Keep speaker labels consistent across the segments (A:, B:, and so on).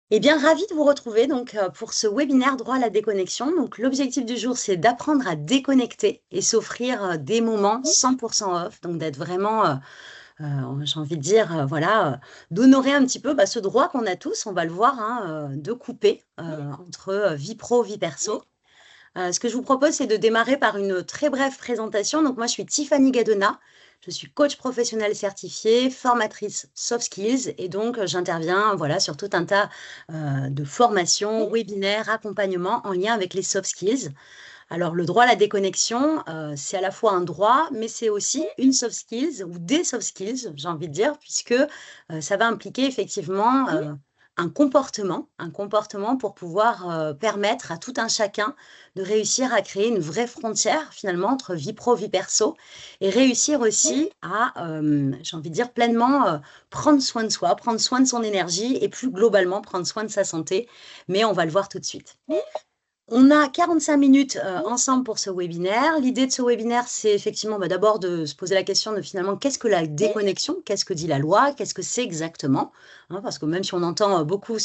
A: Eh bien, ravie de vous retrouver donc pour ce webinaire droit à la déconnexion. Donc, l'objectif du jour, c'est d'apprendre à déconnecter et s'offrir des moments 100% off. Donc, d'être vraiment, j'ai envie de dire, voilà, d'honorer un petit peu ce droit qu'on a tous, on va le voir, hein, de couper entre vie pro, vie perso. Ce que je vous propose, c'est de démarrer par une très brève présentation. Donc, moi, je suis Tiffany Gadona. Je suis coach professionnel certifié, formatrice soft skills et donc j'interviens voilà, sur tout un tas de formations, webinaires, accompagnements en lien avec les soft skills. Alors, le droit à la déconnexion, c'est à la fois un droit, mais c'est aussi une soft skills ou des soft skills, j'ai envie de dire, puisque ça va impliquer effectivement un comportement pour pouvoir permettre à tout un chacun de réussir à créer une vraie frontière finalement entre vie pro, vie perso, et réussir aussi à, j'ai envie de dire, pleinement prendre soin de soi, prendre soin de son énergie et plus globalement prendre soin de sa santé. Mais on va le voir tout de suite. On a 45 minutes ensemble pour ce webinaire. L'idée de ce webinaire, c'est effectivement d'abord de se poser la question de finalement qu'est-ce que la déconnexion, qu'est-ce que dit la loi, qu'est-ce que c'est exactement, hein, parce que même si on entend beaucoup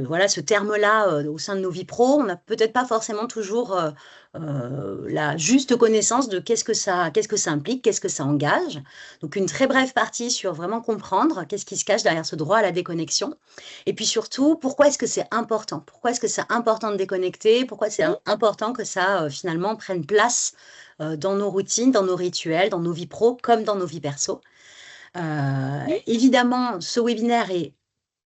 A: voilà, ce terme-là au sein de nos vies pro, on n'a peut-être pas forcément toujours la juste connaissance de qu'est-ce que ça implique, qu'est-ce que ça engage. Donc une très brève partie sur vraiment comprendre qu'est-ce qui se cache derrière ce droit à la déconnexion. Et puis surtout, pourquoi est-ce que c'est important? Pourquoi est-ce que c'est important de déconnecter? Pourquoi c'est important que ça, finalement, prenne place dans nos routines, dans nos rituels, dans nos vies pro, comme dans nos vies perso? Évidemment, ce webinaire est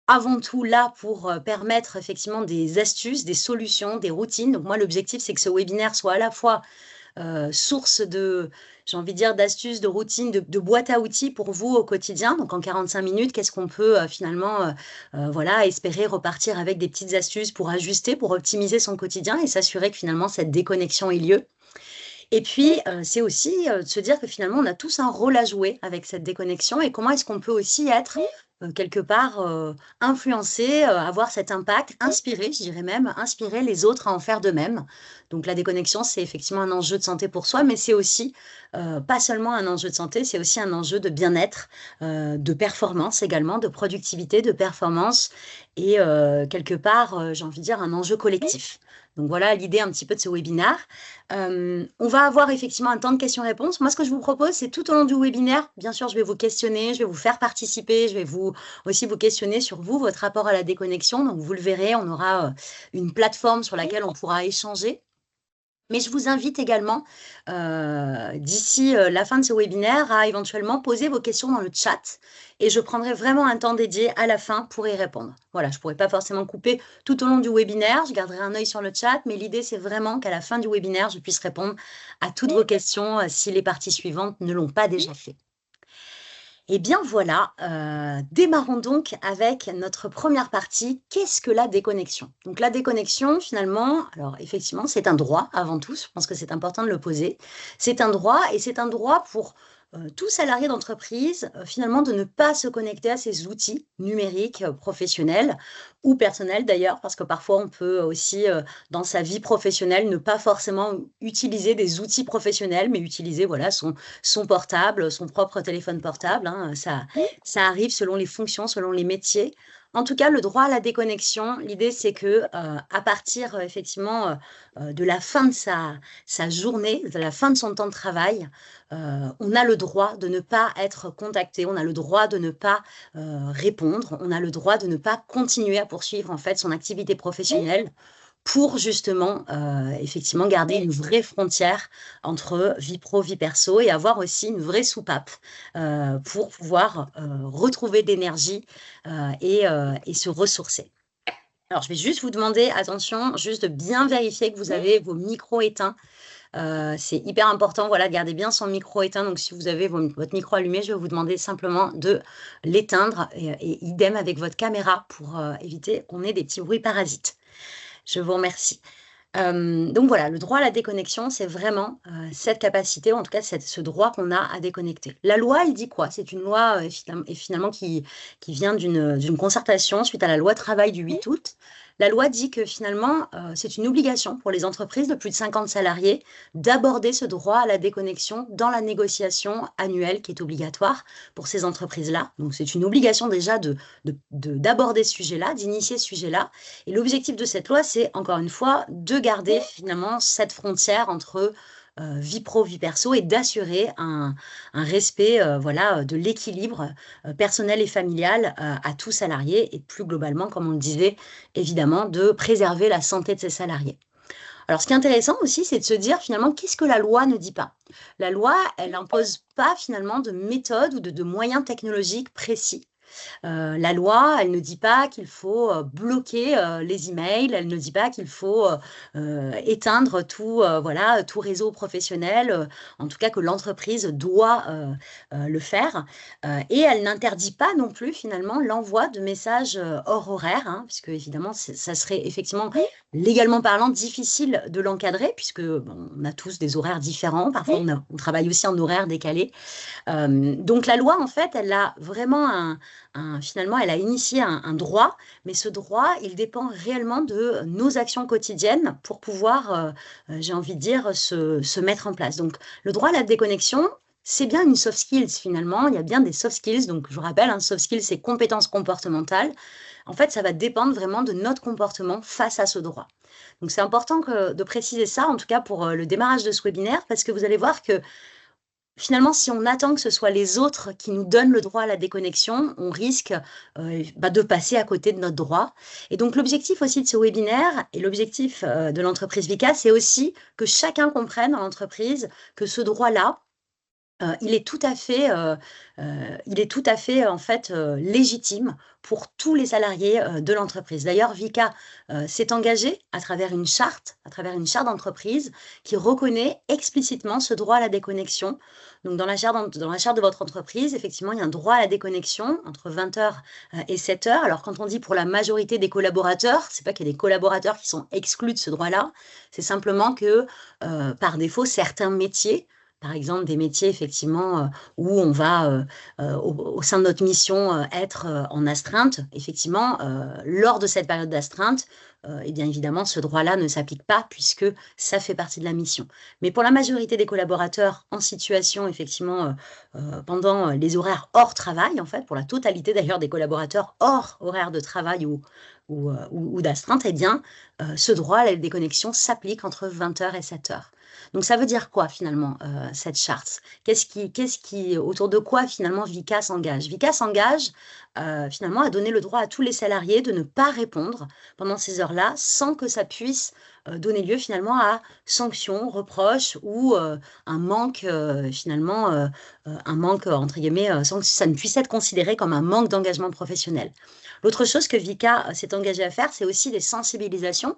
A: avant tout là pour permettre effectivement des astuces, des solutions, des routines. Donc moi, l'objectif, c'est que ce webinaire soit à la fois source de, j'ai envie de dire, d'astuces, de routines, de boîte à outils pour vous au quotidien. Donc en 45 minutes, qu'est-ce qu'on peut finalement voilà, espérer repartir avec des petites astuces pour ajuster, pour optimiser son quotidien et s'assurer que finalement cette déconnexion ait lieu. Et puis, c'est aussi de se dire que finalement, on a tous un rôle à jouer avec cette déconnexion et comment est-ce qu'on peut aussi être quelque part influencé, avoir cet impact, inspirer, je dirais même, inspirer les autres à en faire de même. Donc la déconnexion, c'est effectivement un enjeu de santé pour soi, mais c'est aussi pas seulement un enjeu de santé, c'est aussi un enjeu de bien-être, de performance également, de productivité, de performance et quelque part, j'ai envie de dire, un enjeu collectif. Donc voilà l'idée un petit peu de ce webinaire. On va avoir effectivement un temps de questions-réponses. Moi, ce que je vous propose, c'est tout au long du webinaire, bien sûr, je vais vous questionner, je vais vous faire participer, je vais aussi vous questionner sur vous, votre rapport à la déconnexion. Donc, vous le verrez, on aura une plateforme sur laquelle on pourra échanger. Mais je vous invite également, d'ici la fin de ce webinaire, à éventuellement poser vos questions dans le chat et je prendrai vraiment un temps dédié à la fin pour y répondre. Voilà, je ne pourrai pas forcément couper tout au long du webinaire, je garderai un œil sur le chat, mais l'idée, c'est vraiment qu'à la fin du webinaire, je puisse répondre à toutes vos questions si les parties suivantes ne l'ont pas déjà fait. Eh bien voilà, démarrons donc avec notre première partie. Qu'est-ce que la déconnexion? Donc la déconnexion, finalement, alors effectivement, c'est un droit avant tout, je pense que c'est important de le poser. C'est un droit et c'est un droit pour tout salarié d'entreprise, finalement, de ne pas se connecter à ces outils numériques professionnels ou personnels d'ailleurs, parce que parfois on peut aussi, dans sa vie professionnelle, ne pas forcément utiliser des outils professionnels, mais utiliser voilà, son portable, son propre téléphone portable, hein, ça arrive selon les fonctions, selon les métiers. En tout cas, le droit à la déconnexion, l'idée c'est que à partir effectivement de la fin de sa journée, de la fin de son temps de travail, on a le droit de ne pas être contacté, on a le droit de ne pas répondre, on a le droit de ne pas continuer à poursuivre en fait son activité professionnelle pour justement, effectivement, garder une vraie frontière entre vie pro, vie perso et avoir aussi une vraie soupape pour pouvoir retrouver de l'énergie et se ressourcer. Alors, je vais juste vous demander, attention, juste de bien vérifier que vous avez vos micros éteints. C'est hyper important, voilà, de garder bien son micro éteint. Donc, si vous avez votre micro allumé, je vais vous demander simplement de l'éteindre et idem avec votre caméra pour éviter qu'on ait des petits bruits parasites. Je vous remercie. Donc voilà, le droit à la déconnexion, c'est vraiment cette capacité, ou en tout cas ce droit qu'on a à déconnecter. La loi, elle dit quoi? C'est une loi finalement qui vient d'une concertation suite à la loi travail du 8 août. La loi dit que finalement, c'est une obligation pour les entreprises de plus de 50 salariés d'aborder ce droit à la déconnexion dans la négociation annuelle qui est obligatoire pour ces entreprises-là. Donc, c'est une obligation déjà d'aborder ce sujet-là, d'initier ce sujet-là. Et l'objectif de cette loi, c'est encore une fois de garder finalement cette frontière entre vie pro, vie perso et d'assurer un respect voilà, de l'équilibre personnel et familial à tout salarié et plus globalement, comme on le disait, évidemment, de préserver la santé de ses salariés. Alors, ce qui est intéressant aussi, c'est de se dire finalement, qu'est-ce que la loi ne dit pas? La loi, elle n'impose pas finalement de méthode ou de moyens technologiques précis. La loi, elle ne dit pas qu'il faut bloquer les emails, elle ne dit pas qu'il faut éteindre tout, voilà, tout réseau professionnel, en tout cas que l'entreprise doit le faire. Et elle n'interdit pas non plus finalement l'envoi de messages hors horaire, hein, puisque évidemment, ça serait effectivement légalement parlant difficile de l'encadrer, puisque bon, on a tous des horaires différents, parfois on travaille aussi en horaire décalé. Donc la loi, en fait, elle a vraiment finalement, elle a initié un droit, mais ce droit, il dépend réellement de nos actions quotidiennes pour pouvoir, j'ai envie de dire, se mettre en place. Donc le droit à la déconnexion, c'est bien une soft skills finalement, il y a bien des soft skills, donc je vous rappelle, un soft skills, c'est compétences comportementales. En fait, ça va dépendre vraiment de notre comportement face à ce droit. Donc c'est important de préciser ça, en tout cas pour le démarrage de ce webinaire, parce que vous allez voir que finalement, si on attend que ce soit les autres qui nous donnent le droit à la déconnexion, on risque de passer à côté de notre droit. Et donc, l'objectif aussi de ce webinaire et l'objectif de l'entreprise Vika, c'est aussi que chacun comprenne dans l'entreprise que ce droit-là, il est tout à fait en fait légitime pour tous les salariés de l'entreprise. D'ailleurs, Vika s'est engagé à travers une charte d'entreprise qui reconnaît explicitement ce droit à la déconnexion. Donc, dans la charte de votre entreprise, effectivement, il y a un droit à la déconnexion entre 20h et 7h. Alors, quand on dit pour la majorité des collaborateurs, c'est pas qu'il y a des collaborateurs qui sont exclus de ce droit-là, c'est simplement que, par défaut, certains métiers, par exemple, des métiers effectivement où on va, au sein de notre mission, être en astreinte. Effectivement, lors de cette période d'astreinte, eh bien évidemment, ce droit-là ne s'applique pas puisque ça fait partie de la mission. Mais pour la majorité des collaborateurs en situation, effectivement, pendant les horaires hors travail, en fait, pour la totalité d'ailleurs des collaborateurs hors horaire de travail ou d'astreinte, eh bien, ce droit à la déconnexion s'applique entre 20h et 7h. Donc, ça veut dire quoi, finalement, cette charte? Autour de quoi, finalement, Vika s'engage? Vika s'engage, finalement, à donner le droit à tous les salariés de ne pas répondre pendant ces heures-là, sans que ça puisse donner lieu, finalement, à sanctions, reproches ou un manque, finalement, un manque, entre guillemets, sans que ça ne puisse être considéré comme un manque d'engagement professionnel. L'autre chose que Vika s'est engagé à faire, c'est aussi des sensibilisations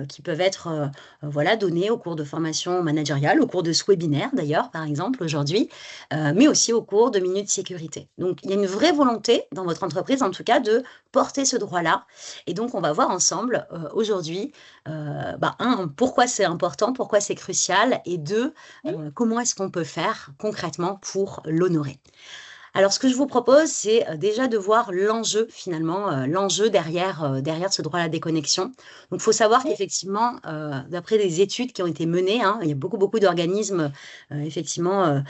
A: qui peuvent être voilà, données au cours de formations managériales, au cours de ce webinaire d'ailleurs, par exemple, aujourd'hui, mais aussi au cours de minutes sécurité. Donc, il y a une vraie volonté dans votre entreprise, en tout cas, de porter ce droit-là. Et donc, on va voir ensemble aujourd'hui, pourquoi c'est important, pourquoi c'est crucial, et deux, comment est-ce qu'on peut faire concrètement pour l'honorer. Alors, ce que je vous propose, c'est déjà de voir l'enjeu, finalement, l'enjeu derrière ce droit à la déconnexion. Donc, il faut savoir qu'effectivement, d'après des études qui ont été menées, hein, il y a beaucoup d'organismes, effectivement,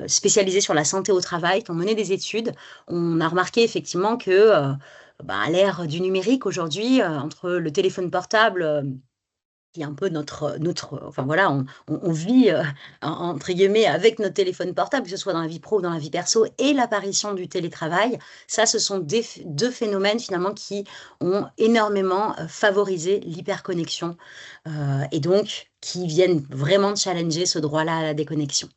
A: spécialisés sur la santé au travail, qui ont mené des études. On a remarqué, effectivement, que à l'ère du numérique, aujourd'hui, entre le téléphone portable, qui est un peu enfin voilà, on vit entre guillemets avec notre téléphone portable, que ce soit dans la vie pro ou dans la vie perso, et l'apparition du télétravail. Ça, ce sont deux phénomènes finalement qui ont énormément favorisé l'hyperconnexion et donc qui viennent vraiment challenger ce droit-là à la déconnexion.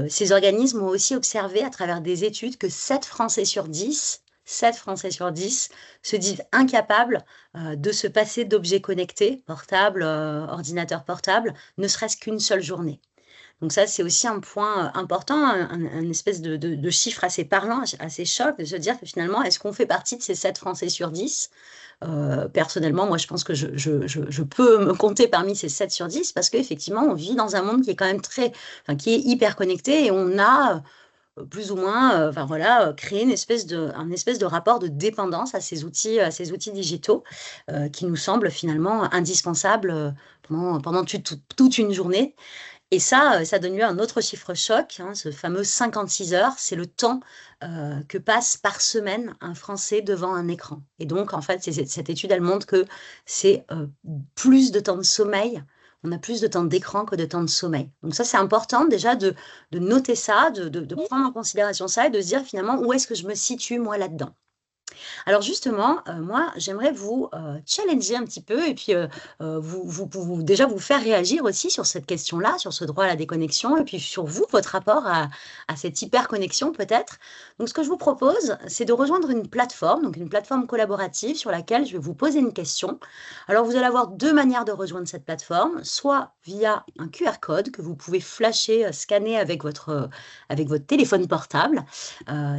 A: Ces organismes ont aussi observé à travers des études que 7 Français sur 10 se disent incapables de se passer d'objets connectés, portables, ordinateurs portables, ne serait-ce qu'une seule journée. Donc ça, c'est aussi un point important, un espèce de chiffre assez parlant, assez choc, de se dire que finalement, est-ce qu'on fait partie de ces 7 Français sur 10 ? Personnellement, moi, je pense que je peux me compter parmi ces 7 sur 10 parce qu'effectivement, on vit dans un monde qui est quand même qui est hyper connecté et on a plus ou moins, enfin voilà, créer un espèce de rapport de dépendance à ces outils digitaux qui nous semblent finalement indispensables pendant toute une journée. Et ça donne lieu à un autre chiffre choc, hein, ce fameux 56 heures, c'est le temps que passe par semaine un Français devant un écran. Et donc, en fait, cette étude, elle montre que c'est plus de temps de sommeil, on a plus de temps d'écran que de temps de sommeil. Donc ça, c'est important déjà de noter ça, de prendre en considération ça et de se dire finalement où est-ce que je me situe moi là-dedans. Alors justement, moi, j'aimerais vous challenger un petit peu et puis déjà vous faire réagir aussi sur cette question-là, sur ce droit à la déconnexion et puis sur vous, votre rapport à cette hyperconnexion peut-être. Donc ce que je vous propose, c'est de rejoindre une plateforme, donc une plateforme collaborative sur laquelle je vais vous poser une question. Alors vous allez avoir deux manières de rejoindre cette plateforme, soit via un QR code que vous pouvez flasher, scanner avec votre téléphone portable,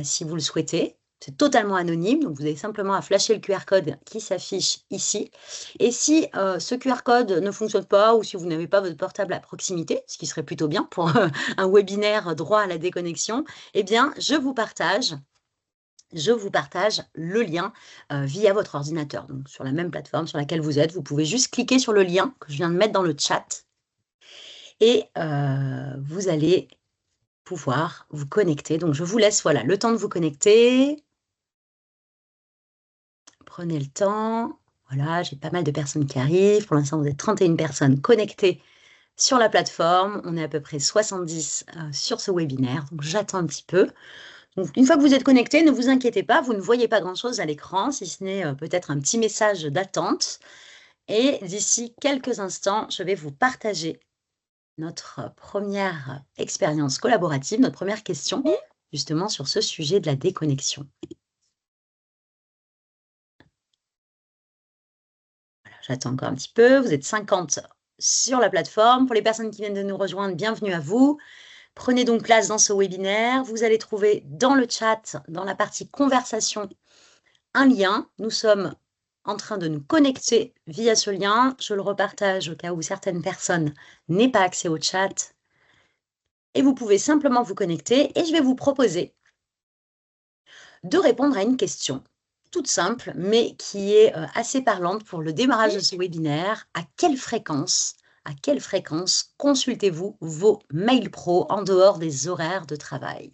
A: si vous le souhaitez. C'est totalement anonyme, donc vous avez simplement à flasher le QR code qui s'affiche ici. Et si ce QR code ne fonctionne pas ou si vous n'avez pas votre portable à proximité, ce qui serait plutôt bien pour un webinaire droit à la déconnexion, eh bien, je vous partage le lien via votre ordinateur. Donc, sur la même plateforme sur laquelle vous êtes, vous pouvez juste cliquer sur le lien que je viens de mettre dans le chat et vous allez pouvoir vous connecter. Donc, je vous laisse voilà, le temps de vous connecter. Prenez le temps. Voilà, j'ai pas mal de personnes qui arrivent. Pour l'instant, vous êtes 31 personnes connectées sur la plateforme. On est à peu près 70 sur ce webinaire. Donc, j'attends un petit peu. Donc, une fois que vous êtes connectés, ne vous inquiétez pas. Vous ne voyez pas grand-chose à l'écran, si ce n'est peut-être un petit message d'attente. Et d'ici quelques instants, je vais vous partager notre première expérience collaborative, notre première question, justement sur ce sujet de la déconnexion. J'attends encore un petit peu. Vous êtes 50 sur la plateforme. Pour les personnes qui viennent de nous rejoindre, bienvenue à vous. Prenez donc place dans ce webinaire. Vous allez trouver dans le chat, dans la partie conversation, un lien. Nous sommes en train de nous connecter via ce lien. Je le repartage au cas où certaines personnes n'aient pas accès au chat. Et vous pouvez simplement vous connecter et je vais vous proposer de répondre à une question toute simple, mais qui est assez parlante pour le démarrage de ce webinaire. À quelle fréquence consultez-vous vos mails pro en dehors des horaires de travail?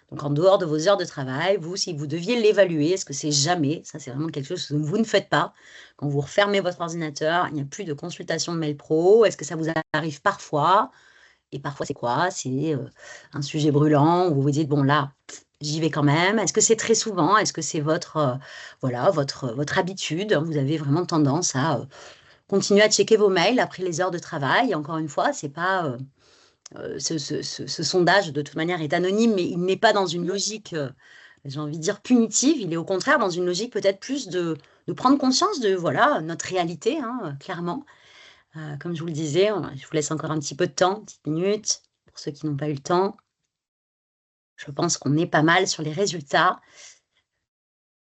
A: Donc, en dehors de vos heures de travail, vous, si vous deviez l'évaluer, est-ce que c'est jamais? Ça, c'est vraiment quelque chose que vous ne faites pas. Quand vous refermez votre ordinateur, il n'y a plus de consultation de mails pro. Est-ce que ça vous arrive parfois? Et parfois, c'est quoi? C'est un sujet brûlant où vous vous dites, bon, là, j'y vais quand même. Est-ce que c'est très souvent? Est-ce que c'est votre habitude? Vous avez vraiment tendance à continuer à checker vos mails après les heures de travail. Et encore une fois, c'est pas ce sondage, de toute manière, est anonyme, mais il n'est pas dans une logique, j'ai envie de dire, punitive. Il est au contraire dans une logique peut-être plus de prendre conscience de voilà, notre réalité, hein, clairement. Comme je vous le disais, je vous laisse encore un petit peu de temps, 10 minutes, pour ceux qui n'ont pas eu le temps. Je pense qu'on est pas mal sur les résultats.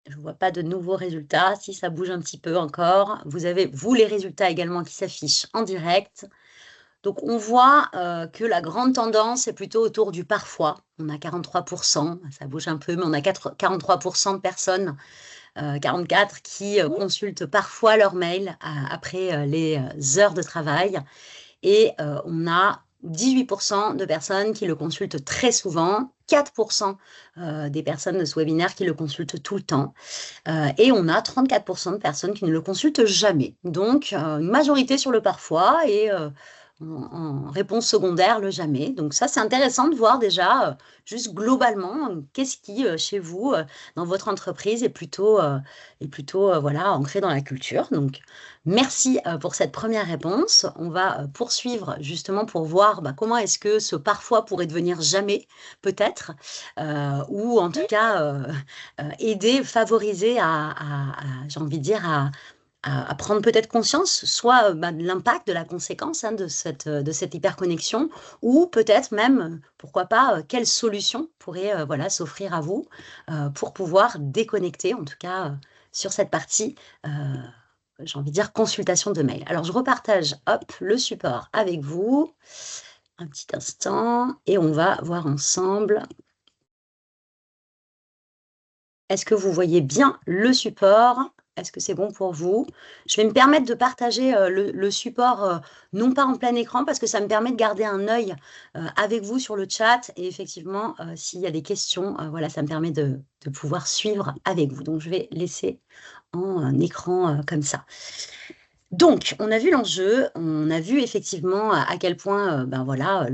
A: Je ne vois pas de nouveaux résultats. Si ça bouge un petit peu encore, vous avez, vous, les résultats également qui s'affichent en direct. Donc, on voit que la grande tendance est plutôt autour du parfois. On a 43%, ça bouge un peu, mais on a 43% de personnes, 44, qui consultent parfois leur mail après les heures de travail. Et on a 18% de personnes qui le consultent très souvent, 4% des personnes de ce webinaire qui le consultent tout le temps, et on a 34% de personnes qui ne le consultent jamais. Donc, une majorité sur le parfois et en réponse secondaire, le jamais. Donc ça, c'est intéressant de voir déjà, juste globalement, qu'est-ce qui, chez vous, dans votre entreprise, est plutôt voilà, ancré dans la culture. Donc, merci pour cette première réponse. On va poursuivre justement pour voir comment est-ce que ce parfois pourrait devenir jamais, peut-être, ou en tout cas aider, favoriser j'ai envie de dire, à prendre peut-être conscience, soit de l'impact, de la conséquence de cette hyperconnexion, ou peut-être même, pourquoi pas, quelle solution pourrait voilà, s'offrir à vous pour pouvoir déconnecter, en tout cas sur cette partie, j'ai envie de dire, consultation de mail. Alors, je repartage, hop, le support avec vous, un petit instant, et on va voir ensemble Est-ce que vous voyez bien le support? Est-ce que c'est bon pour vous? Je vais me permettre de partager le support, non pas en plein écran, parce que ça me permet de garder un œil avec vous sur le chat. Et effectivement, s'il y a des questions, voilà, ça me permet de pouvoir suivre avec vous. Donc, je vais laisser en écran comme ça. Donc, on a vu l'enjeu, on a vu effectivement à quel point, ben voilà,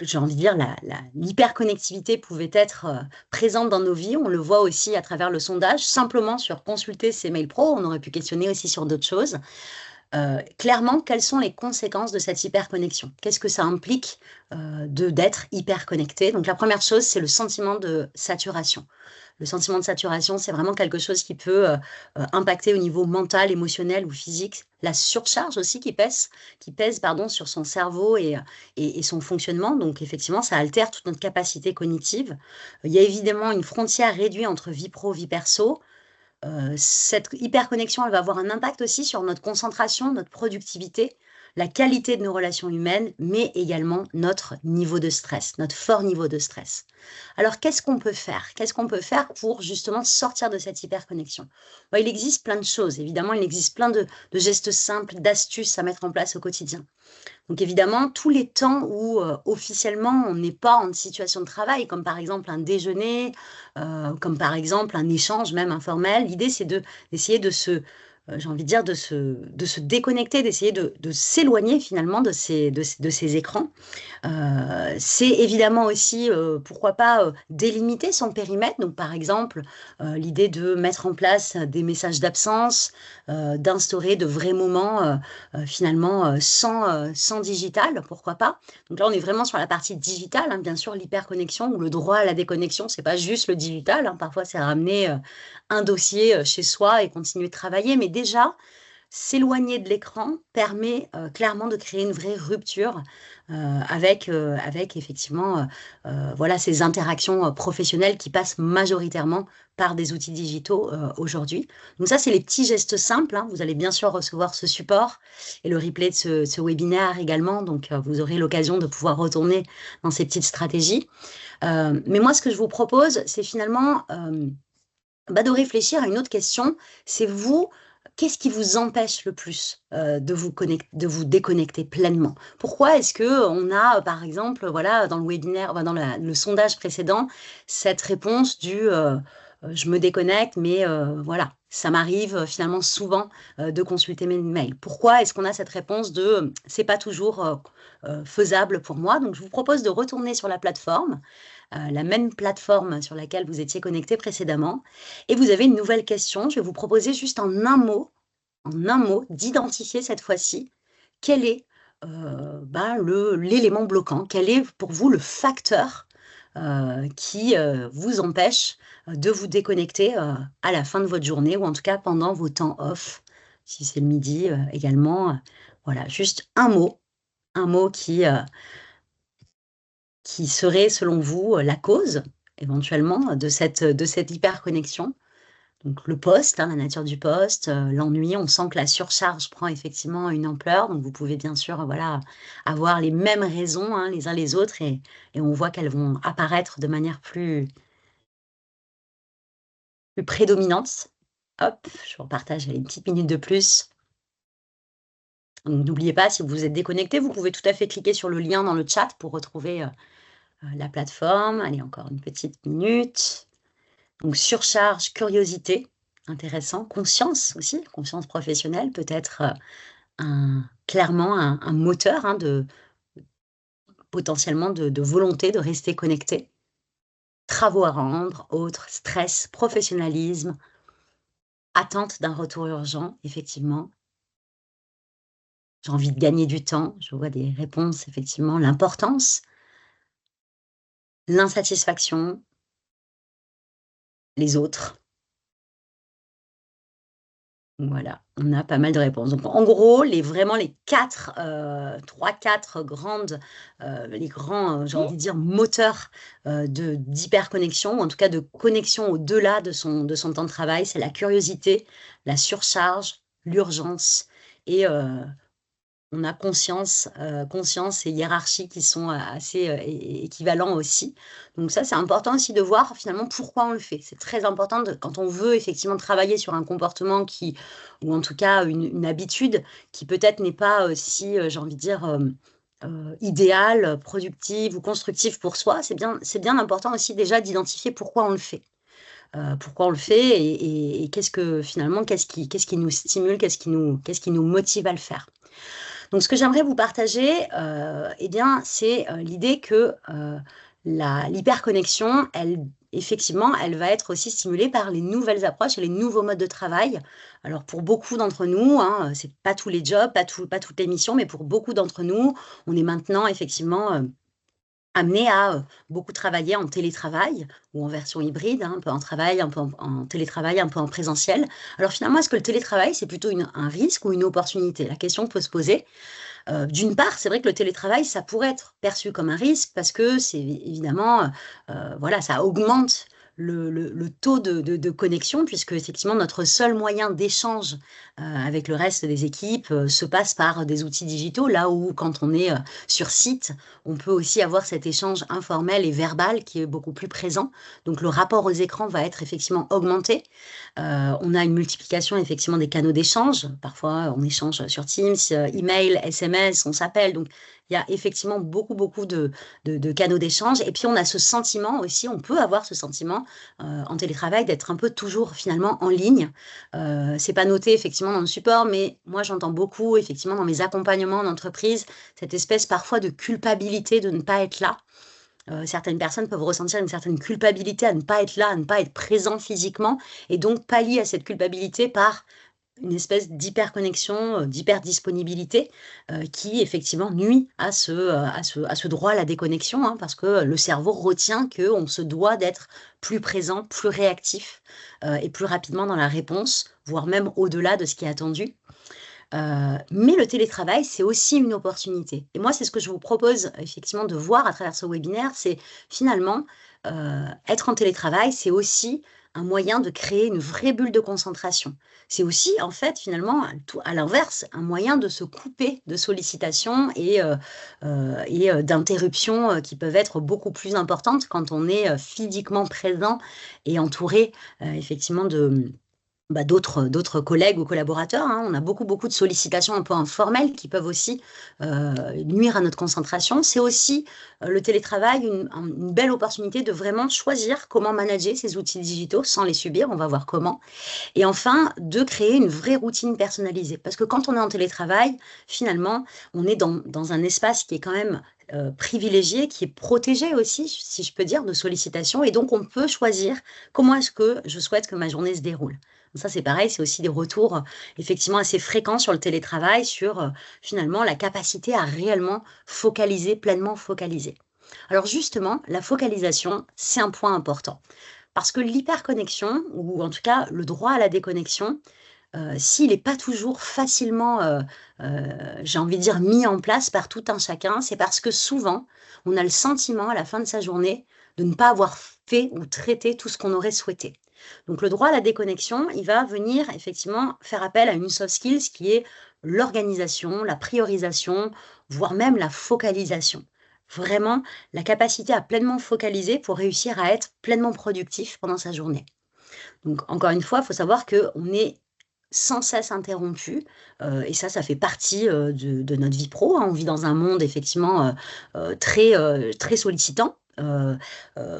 A: j'ai envie de dire, l'hyperconnectivité pouvait être présente dans nos vies. On le voit aussi à travers le sondage, simplement sur consulter ses mails pro. On aurait pu questionner aussi sur d'autres choses. Clairement, quelles sont les conséquences de cette hyperconnexion? Qu'est-ce que ça implique d'être hyperconnecté? Donc, la première chose, c'est le sentiment de saturation. Le sentiment de saturation, c'est vraiment quelque chose qui peut impacter au niveau mental, émotionnel ou physique. La surcharge aussi qui pèse pardon, sur son cerveau et son fonctionnement. Donc, effectivement, ça altère toute notre capacité cognitive. Il y a évidemment une frontière réduite entre vie pro, vie perso. Cette hyperconnexion, elle va avoir un impact aussi sur notre concentration, notre productivité, la qualité de nos relations humaines, mais également notre niveau de stress, notre fort niveau de stress. Alors, qu'est-ce qu'on peut faire? Qu'est-ce qu'on peut faire pour justement sortir de cette hyperconnexion? Bon, il existe plein de choses, évidemment, il existe plein de gestes simples, d'astuces à mettre en place au quotidien. Donc évidemment, tous les temps où officiellement on n'est pas en situation de travail, comme par exemple un déjeuner, comme par exemple un échange même informel, l'idée c'est d'essayer de se, j'ai envie de dire, de se déconnecter, d'essayer de s'éloigner finalement de ces écrans. C'est évidemment aussi, pourquoi pas, délimiter son périmètre. Donc, par exemple, l'idée de mettre en place des messages d'absence, d'instaurer de vrais moments, finalement, sans digital, pourquoi pas. Donc là, on est vraiment sur la partie digitale, hein, bien sûr, l'hyperconnexion ou le droit à la déconnexion, c'est pas juste le digital, hein. Parfois, c'est ramener un dossier chez soi et continuer de travailler. Mais déjà, s'éloigner de l'écran permet clairement de créer une vraie rupture avec effectivement voilà, ces interactions professionnelles qui passent majoritairement par des outils digitaux aujourd'hui. Donc ça, c'est les petits gestes simples, hein. Vous allez bien sûr recevoir ce support et le replay de ce webinaire également. Donc, vous aurez l'occasion de pouvoir retourner dans ces petites stratégies. Mais moi, ce que je vous propose, c'est finalement de réfléchir à une autre question. C'est vous, qu'est-ce qui vous empêche le plus de vous déconnecter pleinement? Pourquoi est-ce que on a, par exemple, voilà, dans le webinaire, dans le sondage précédent, cette réponse du je me déconnecte, mais voilà, ça m'arrive finalement souvent de consulter mes mails. Pourquoi est-ce qu'on a cette réponse de c'est pas toujours faisable pour moi? Donc, je vous propose de retourner sur la plateforme, la même plateforme sur laquelle vous étiez connecté précédemment, et vous avez une nouvelle question. Je vais vous proposer juste en un mot, d'identifier cette fois-ci quel est l'élément bloquant, quel est pour vous le facteur qui vous empêche de vous déconnecter à la fin de votre journée, ou en tout cas pendant vos temps off, si c'est le midi également. Voilà, juste un mot qui serait, selon vous, la cause, éventuellement, de cette hyperconnexion. Donc, le poste, hein, la nature du poste, l'ennui, on sent que la surcharge prend effectivement une ampleur. Donc, vous pouvez bien sûr voilà, avoir les mêmes raisons hein, les uns les autres, et on voit qu'elles vont apparaître de manière plus prédominante. Hop, je vous partage une petite minute de plus. Donc, n'oubliez pas, si vous vous êtes déconnecté, vous pouvez tout à fait cliquer sur le lien dans le chat pour retrouver la plateforme. Allez, encore une petite minute. Donc, surcharge, curiosité, intéressant. Conscience aussi, conscience professionnelle, peut-être clairement un moteur hein, potentiellement de volonté de rester connecté. Travaux à rendre, autres, stress, professionnalisme, attente d'un retour urgent, effectivement. J'ai envie de gagner du temps, je vois des réponses, effectivement, l'importance, l'insatisfaction, les autres. Voilà, on a pas mal de réponses. Donc, en gros, vraiment les 3-4 grandes, les grands, j'ai envie de dire, moteurs d'hyperconnexion, ou en tout cas de connexion au-delà de son temps de travail, c'est la curiosité, la surcharge, l'urgence et on a conscience et hiérarchie qui sont assez équivalents aussi. Donc ça, c'est important aussi de voir finalement pourquoi on le fait. C'est très important quand on veut effectivement travailler sur un comportement ou en tout cas une habitude qui peut-être n'est pas si, j'ai envie de dire, idéale, productive ou constructive pour soi. C'est bien important aussi déjà d'identifier pourquoi on le fait. Pourquoi on le fait et qu'est-ce que finalement, qu'est-ce qui nous stimule, qu'est-ce qui nous motive à le faire. Donc, ce que j'aimerais vous partager, eh bien, c'est l'idée que l'hyperconnexion, effectivement, elle va être aussi stimulée par les nouvelles approches et les nouveaux modes de travail. Alors, pour beaucoup d'entre nous, hein, c'est pas tous les jobs, pas toutes les missions, mais pour beaucoup d'entre nous, on est maintenant effectivement amené à beaucoup travailler en télétravail ou en version hybride, hein, un peu en travail, un peu en télétravail, un peu en présentiel. Alors finalement, est-ce que le télétravail, c'est plutôt un risque ou une opportunité? La question peut se poser. D'une part, c'est vrai que le télétravail, ça pourrait être perçu comme un risque parce que c'est évidemment, voilà, ça augmente le taux de connexion puisque effectivement notre seul moyen d'échange avec le reste des équipes se passe par des outils digitaux, là où quand on est sur site, on peut aussi avoir cet échange informel et verbal qui est beaucoup plus présent. Donc le rapport aux écrans va être effectivement augmenté. On a une multiplication effectivement des canaux d'échange. Parfois, on échange sur Teams, email, SMS, on s'appelle. Donc, il y a effectivement beaucoup de canaux d'échange. Et puis, on a ce sentiment aussi, on peut avoir ce sentiment en télétravail d'être un peu toujours finalement en ligne. C'est pas noté effectivement dans le support, mais moi, j'entends beaucoup effectivement dans mes accompagnements d'entreprise cette espèce parfois de culpabilité de ne pas être là. Certaines personnes peuvent ressentir une certaine culpabilité à ne pas être là, à ne pas être présent physiquement, et donc pallier à cette culpabilité par une espèce d'hyperconnexion, d'hyperdisponibilité qui effectivement nuit à ce droit à la déconnexion, hein, parce que le cerveau retient qu'on se doit d'être plus présent, plus réactif et plus rapidement dans la réponse, voire même au-delà de ce qui est attendu. Mais le télétravail, c'est aussi une opportunité. Et moi, c'est ce que je vous propose effectivement de voir à travers ce webinaire, c'est finalement être en télétravail, c'est aussi un moyen de créer une vraie bulle de concentration. C'est aussi, en fait, finalement, à l'inverse, un moyen de se couper de sollicitations et d'interruptions qui peuvent être beaucoup plus importantes quand on est physiquement présent et entouré effectivement d'autres collègues ou collaborateurs, hein. On a beaucoup de sollicitations un peu informelles qui peuvent aussi nuire à notre concentration. C'est aussi le télétravail, une belle opportunité de vraiment choisir comment manager ces outils digitaux sans les subir. On va voir comment. Et enfin, de créer une vraie routine personnalisée. Parce que quand on est en télétravail, finalement, on est dans un espace qui est quand même privilégié, qui est protégé aussi, si je peux dire, de sollicitations. Et donc, on peut choisir comment est-ce que je souhaite que ma journée se déroule. Ça, c'est pareil, c'est aussi des retours effectivement assez fréquents sur le télétravail, sur finalement la capacité à réellement focaliser, pleinement focaliser. Alors justement, la focalisation, c'est un point important. Parce que l'hyperconnexion, ou en tout cas le droit à la déconnexion, s'il n'est pas toujours facilement, j'ai envie de dire, mis en place par tout un chacun, c'est parce que souvent, on a le sentiment à la fin de sa journée de ne pas avoir fait ou traité tout ce qu'on aurait souhaité. Donc le droit à la déconnexion, il va venir effectivement faire appel à une soft skills qui est l'organisation, la priorisation, voire même la focalisation. Vraiment, la capacité à pleinement focaliser pour réussir à être pleinement productif pendant sa journée. Donc encore une fois, il faut savoir qu'on est sans cesse interrompu, et ça fait partie de notre vie pro, hein. On vit dans un monde effectivement très sollicitant,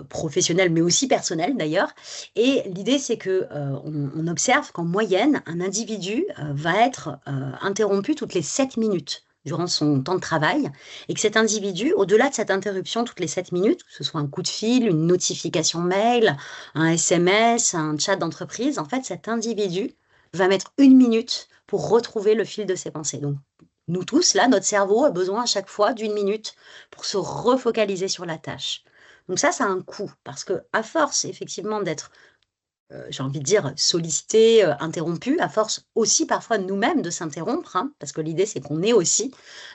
A: professionnel mais aussi personnel d'ailleurs. Et l'idée c'est que on observe qu'en moyenne, un individu va être interrompu toutes les 7 minutes durant son temps de travail, et que cet individu, au-delà de cette interruption toutes les 7 minutes, que ce soit un coup de fil, une notification mail, un SMS, un chat d'entreprise, en fait, cet individu va mettre 1 minute pour retrouver le fil de ses pensées. Donc, nous tous, là, notre cerveau a besoin à chaque fois d'1 minute pour se refocaliser sur la tâche. Donc ça a un coût, parce que à force, effectivement, d'être j'ai envie de dire, sollicité, interrompu, à force aussi parfois nous-mêmes de s'interrompre, hein, parce que l'idée c'est qu'on est aussi,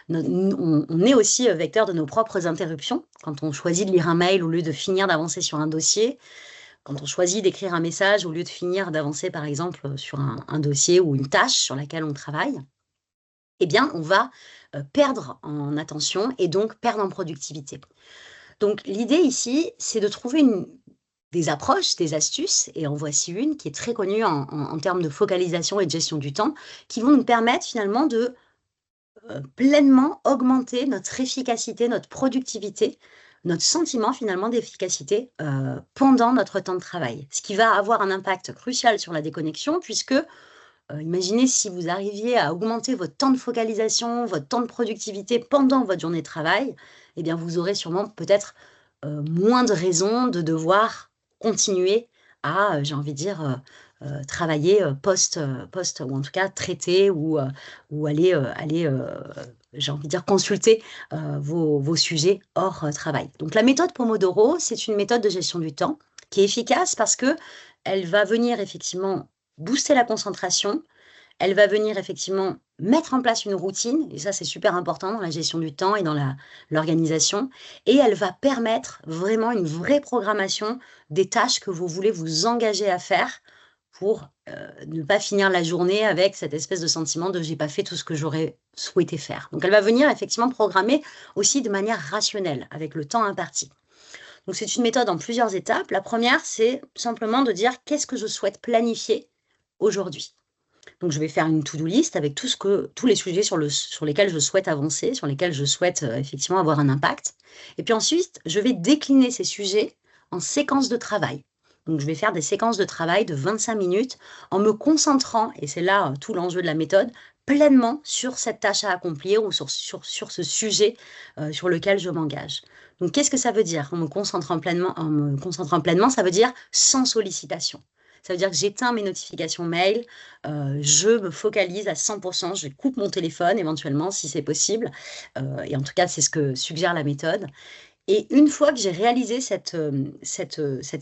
A: on est aussi vecteur de nos propres interruptions. Quand on choisit de lire un mail au lieu de finir d'avancer sur un dossier, quand on choisit d'écrire un message au lieu de finir d'avancer par exemple sur un dossier ou une tâche sur laquelle on travaille. eh bien, on va perdre en attention et donc perdre en productivité. Donc l'idée ici, c'est de trouver des approches, des astuces, et en voici une qui est très connue en termes de focalisation et de gestion du temps, qui vont nous permettre finalement de pleinement augmenter notre efficacité, notre productivité, notre sentiment finalement d'efficacité pendant notre temps de travail. Ce qui va avoir un impact crucial sur la déconnexion puisque imaginez si vous arriviez à augmenter votre temps de focalisation, votre temps de productivité pendant votre journée de travail, eh bien vous aurez sûrement peut-être moins de raisons de devoir continuer à, j'ai envie de dire, travailler post ou en tout cas traiter ou aller j'ai envie de dire consulter vos sujets hors travail. Donc la méthode Pomodoro, c'est une méthode de gestion du temps qui est efficace parce que elle va venir effectivement booster la concentration, elle va venir effectivement mettre en place une routine, et ça c'est super important dans la gestion du temps et dans l'organisation, et elle va permettre vraiment une vraie programmation des tâches que vous voulez vous engager à faire pour ne pas finir la journée avec cette espèce de sentiment de j'ai pas fait tout ce que j'aurais souhaité faire. Donc elle va venir effectivement programmer aussi de manière rationnelle, avec le temps imparti. Donc c'est une méthode en plusieurs étapes. La première, c'est simplement de dire qu'est-ce que je souhaite planifier aujourd'hui. Donc je vais faire une to-do list avec tous les sujets sur lesquels je souhaite avancer, sur lesquels je souhaite effectivement avoir un impact. Et puis ensuite, je vais décliner ces sujets en séquences de travail. Donc je vais faire des séquences de travail de 25 minutes en me concentrant, et c'est là tout l'enjeu de la méthode, pleinement sur cette tâche à accomplir ou sur ce sujet sur lequel je m'engage. Donc qu'est-ce que ça veut dire en me concentrant pleinement, ça veut dire sans sollicitation. Ça veut dire que j'éteins mes notifications mail, je me focalise à 100%, je coupe mon téléphone éventuellement si c'est possible, et en tout cas c'est ce que suggère la méthode. Et une fois que j'ai réalisé cette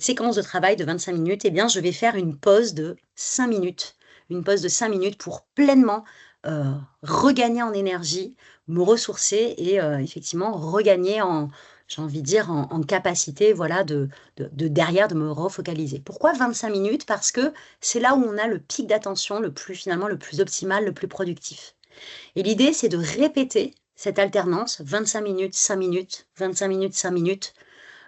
A: séquence de travail de 25 minutes, eh bien je vais faire une pause de 5 minutes, une pause de 5 minutes pour pleinement regagner en énergie, me ressourcer et effectivement regagner j'ai envie de dire, en capacité, voilà, derrière, de me refocaliser. Pourquoi 25 minutes? Parce que c'est là où on a le pic d'attention finalement, le plus optimal, le plus productif. Et l'idée, c'est de répéter cette alternance, 25 minutes, 5 minutes, 25 minutes, 5 minutes.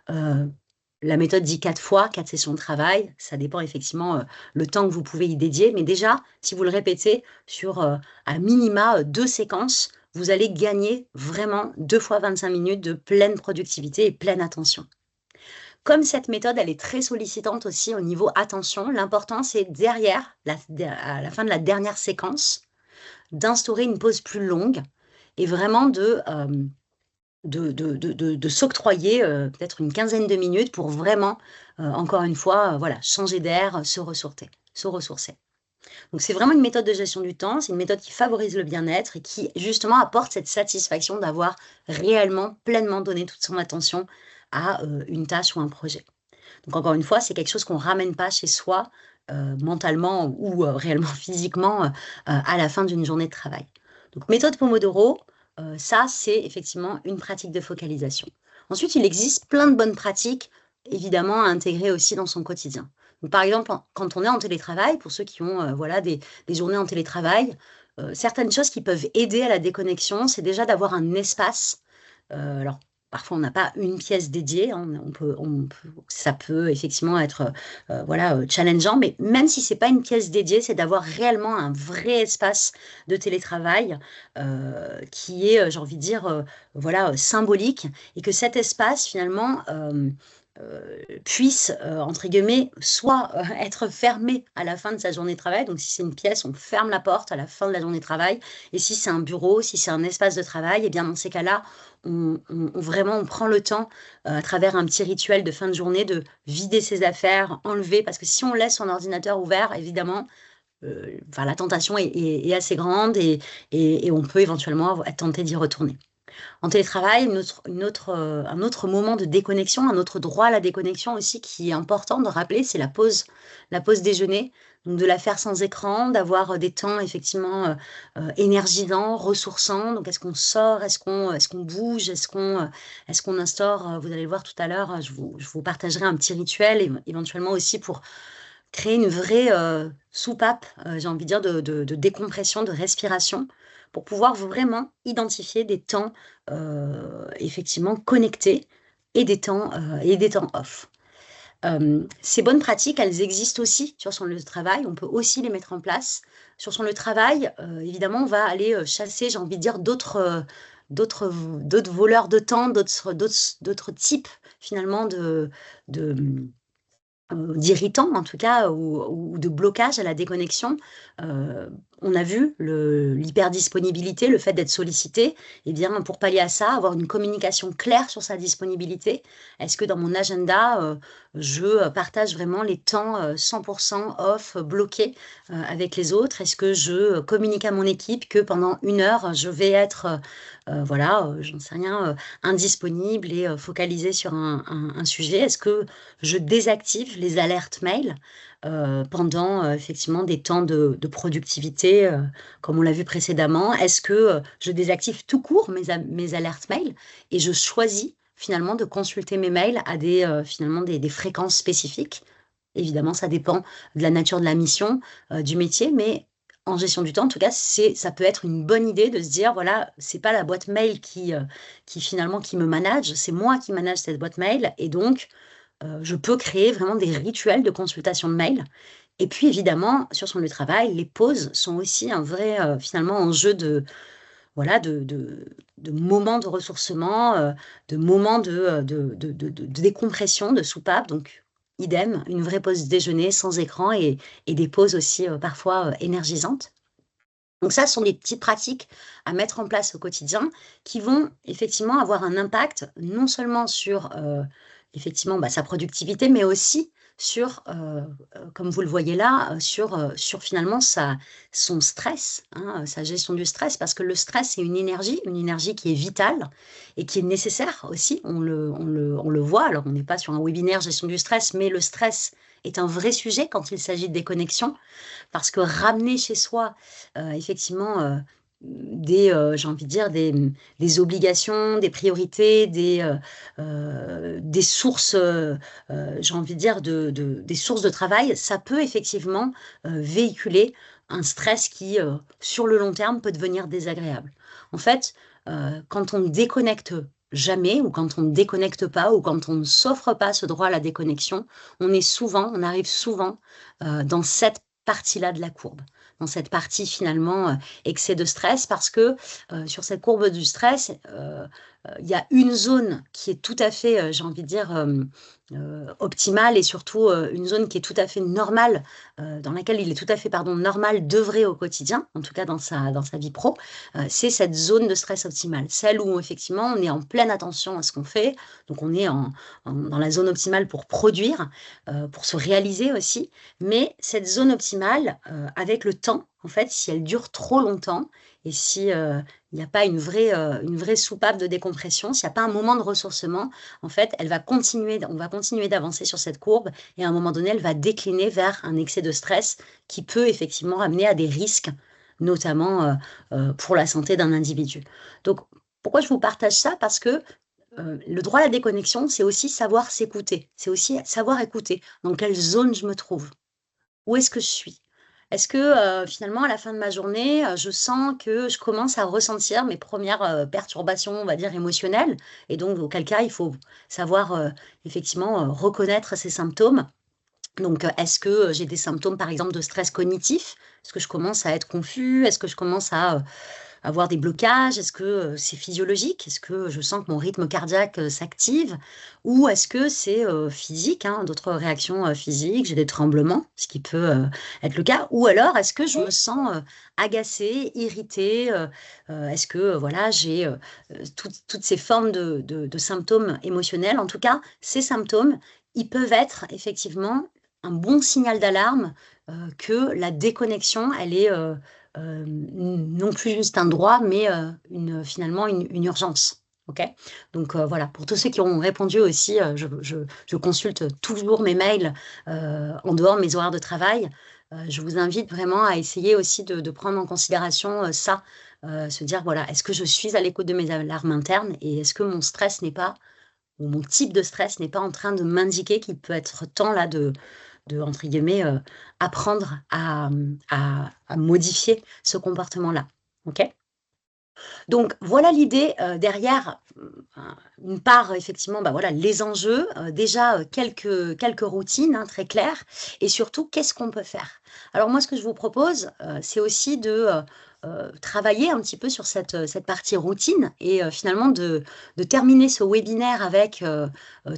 A: La méthode dit 4 fois, 4 sessions de travail. Ça dépend effectivement le temps que vous pouvez y dédier. Mais déjà, si vous le répétez sur à minima 2 séquences, vous allez gagner vraiment 2 fois 25 minutes de pleine productivité et pleine attention. Comme cette méthode, elle est très sollicitante aussi au niveau attention, l'important, c'est derrière, à la fin de la dernière séquence, d'instaurer une pause plus longue et vraiment de s'octroyer peut-être une quinzaine de minutes pour vraiment, encore une fois, voilà, changer d'air, se ressourcer. Donc c'est vraiment une méthode de gestion du temps, c'est une méthode qui favorise le bien-être et qui justement apporte cette satisfaction d'avoir réellement, pleinement donné toute son attention à une tâche ou un projet. Donc encore une fois, c'est quelque chose qu'on ne ramène pas chez soi mentalement ou réellement physiquement à la fin d'une journée de travail. Donc méthode Pomodoro, ça c'est effectivement une pratique de focalisation. Ensuite, il existe plein de bonnes pratiques, évidemment, à intégrer aussi dans son quotidien. Donc, par exemple, quand on est en télétravail, pour ceux qui ont voilà, des journées en télétravail, certaines choses qui peuvent aider à la déconnexion, c'est déjà d'avoir un espace. Alors, parfois, on n'a pas une pièce dédiée, hein, ça peut effectivement être voilà, challengeant, mais même si ce n'est pas une pièce dédiée, c'est d'avoir réellement un vrai espace de télétravail qui est, j'ai envie de dire, voilà, symbolique, et que cet espace, finalement, puisse, entre guillemets, soit être fermé à la fin de sa journée de travail. Donc, si c'est une pièce, on ferme la porte à la fin de la journée de travail. Et si c'est un bureau, si c'est un espace de travail, eh bien, dans ces cas-là, on prend le temps, à travers un petit rituel de fin de journée, de vider ses affaires, enlever. Parce que si on laisse son ordinateur ouvert, évidemment, enfin, la tentation est assez grande et on peut éventuellement être tenté d'y retourner. En télétravail, un autre moment de déconnexion, un autre droit à la déconnexion aussi qui est important de rappeler, c'est la pause déjeuner. Donc de la faire sans écran, d'avoir des temps effectivement énergisants, ressourçants. Donc est-ce qu'on sort, est-ce qu'on bouge, est-ce qu'on instaure, vous allez le voir tout à l'heure, je vous partagerai un petit rituel, éventuellement aussi pour créer une vraie soupape, j'ai envie de dire, de décompression, de respiration, pour pouvoir vraiment identifier des temps effectivement connectés et des temps off. Ces bonnes pratiques, elles existent aussi sur son lieu de travail. On peut aussi les mettre en place. Sur son lieu de travail, évidemment, on va aller chasser, j'ai envie de dire, d'autres voleurs de temps, d'autres types finalement de, d'irritants en tout cas, ou de blocage à la déconnexion. Euh, on a vu l'hyperdisponibilité, le fait d'être sollicité. Eh bien, pour pallier à ça, avoir une communication claire sur sa disponibilité. Est-ce que dans mon agenda, je partage vraiment les temps 100% off, bloqués avec les autres? Est-ce que je communique à mon équipe que pendant 1 heure, je vais être, voilà, j'en sais rien, indisponible et focalisée sur un sujet? Est-ce que je désactive les alertes mail pendant effectivement des temps de productivité, comme on l'a vu précédemment? Est-ce que je désactive tout court mes alertes mail et je choisis finalement de consulter mes mails à finalement des fréquences spécifiques? Évidemment, ça dépend de la nature de la mission, du métier, mais en gestion du temps, en tout cas, ça peut être une bonne idée de se dire, voilà, c'est pas la boîte mail qui finalement qui me manage, c'est moi qui manage cette boîte mail, et donc je peux créer vraiment des rituels de consultation de mail. Et puis évidemment, sur son lieu de travail, les pauses sont aussi un vrai finalement enjeu voilà, de moments de ressourcement, de moments de décompression, de soupape. Donc, idem, une vraie pause déjeuner sans écran et des pauses aussi parfois énergisantes. Donc ça, ce sont des petites pratiques à mettre en place au quotidien qui vont effectivement avoir un impact non seulement sur effectivement sa productivité, mais aussi sur, comme vous le voyez là, sur finalement son stress, hein, sa gestion du stress, parce que le stress, c'est une énergie qui est vitale et qui est nécessaire aussi. On le voit. Alors, on n'est pas sur un webinaire gestion du stress, mais le stress est un vrai sujet quand il s'agit de déconnexion, parce que ramener chez soi, effectivement, j'ai envie de dire, des obligations, des priorités, des sources, j'ai envie de dire, des sources de travail, ça peut effectivement véhiculer un stress qui, sur le long terme, peut devenir désagréable. En fait, quand on ne déconnecte jamais, ou quand on ne déconnecte pas, ou quand on ne s'offre pas ce droit à la déconnexion, on arrive souvent dans cette partie-là de la courbe, dans cette partie finalement excès de stress, parce que sur cette courbe du stress, il y a une zone qui est tout à fait, j'ai envie de dire, optimale, et surtout une zone qui est tout à fait normale, dans laquelle il est tout à fait, pardon, normal d'œuvrer au quotidien, en tout cas dans sa vie pro. C'est cette zone de stress optimale, celle où effectivement on est en pleine attention à ce qu'on fait, donc on est dans la zone optimale pour produire, pour se réaliser aussi. Mais cette zone optimale, avec le temps, en fait, si elle dure trop longtemps, et si il n'y a pas une vraie soupape de décompression, s'il n'y a pas un moment de ressourcement, en fait, on va continuer d'avancer sur cette courbe, et à un moment donné, elle va décliner vers un excès de stress qui peut effectivement amener à des risques, notamment pour la santé d'un individu. Donc, pourquoi je vous partage ça? Parce que le droit à la déconnexion, c'est aussi savoir s'écouter, c'est aussi savoir écouter dans quelle zone je me trouve, où est-ce que je suis. Est-ce que finalement, à la fin de ma journée, je sens que je commence à ressentir mes premières perturbations, on va dire, émotionnelles? Et donc, auquel cas, il faut savoir effectivement reconnaître ces symptômes. Donc, est-ce que j'ai des symptômes, par exemple, de stress cognitif? Est-ce que je commence à être confus? Est-ce que je commence à avoir des blocages? Est-ce que c'est physiologique? Est-ce que je sens que mon rythme cardiaque s'active? Ou est-ce que c'est physique, hein, d'autres réactions physiques? J'ai des tremblements, ce qui peut être le cas. Ou alors, est-ce que je me sens agacée, irritée? Est-ce que voilà, j'ai toutes ces formes de symptômes émotionnels? En tout cas, ces symptômes, ils peuvent être effectivement un bon signal d'alarme que la déconnexion, elle est non plus juste un droit, mais finalement une urgence. Ok. Donc voilà, pour tous ceux qui ont répondu aussi, je consulte toujours mes mails en dehors de mes horaires de travail. Je vous invite vraiment à essayer aussi de prendre en considération ça, se dire, voilà, est-ce que je suis à l'écoute de mes alarmes internes, et est-ce que mon stress n'est pas, ou mon type de stress n'est pas en train de m'indiquer qu'il peut être temps là entre guillemets, apprendre à modifier ce comportement-là. OK? Donc voilà l'idée, derrière, une part effectivement, bah, voilà, les enjeux, déjà, quelques routines, hein, très claires et surtout qu'est-ce qu'on peut faire? Alors moi, ce que je vous propose, c'est aussi de, travailler un petit peu sur cette partie routine et finalement de terminer ce webinaire avec,